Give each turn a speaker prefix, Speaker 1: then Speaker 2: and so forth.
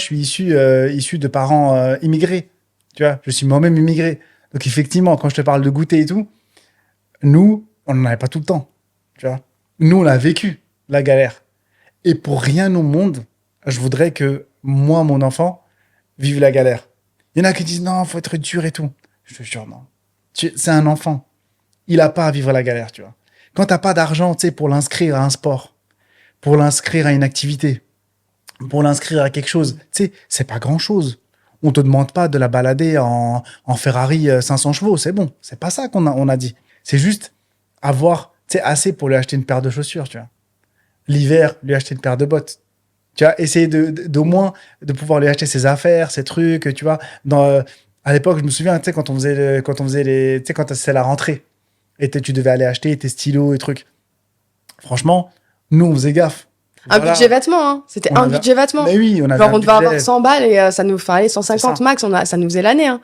Speaker 1: Je suis issu de parents immigrés. Tu vois, je suis moi-même immigré. Donc effectivement, quand je te parle de goûter et tout, nous, on n'en avait pas tout le temps. Tu vois, nous, on a vécu la galère. Et pour rien au monde, je voudrais que moi, mon enfant, vive la galère. Il y en a qui disent non, faut être dur et tout. Je te jure, non. C'est un enfant. Il a pas à vivre la galère, tu vois. Quand t'as pas d'argent, tu sais, pour l'inscrire à un sport, pour l'inscrire à une activité, pour l'inscrire à quelque chose, tu sais, c'est pas grand-chose. On te demande pas de la balader en Ferrari 500 chevaux, c'est bon. C'est pas ça on a dit. C'est juste avoir, tu sais, assez pour lui acheter une paire de chaussures, tu vois. L'hiver, lui acheter une paire de bottes. Tu vois, essayer d'au moins de pouvoir lui acheter ses affaires, ses trucs, tu vois. À l'époque, je me souviens, tu sais, quand on faisait les, tu sais, quand c'est la rentrée, et tu devais aller acheter tes stylos et trucs. Franchement, nous, on faisait gaffe.
Speaker 2: Un
Speaker 1: Voilà.
Speaker 2: budget vêtements, hein. C'était
Speaker 1: On
Speaker 2: un
Speaker 1: avait-
Speaker 2: budget vêtements.
Speaker 1: Mais oui, on avait
Speaker 2: Genre,
Speaker 1: un
Speaker 2: on devait avoir
Speaker 1: budget.
Speaker 2: 100 balles et ça nous fallait
Speaker 1: C'est
Speaker 2: 150
Speaker 1: ça.
Speaker 2: max. Ça nous faisait l'année, hein.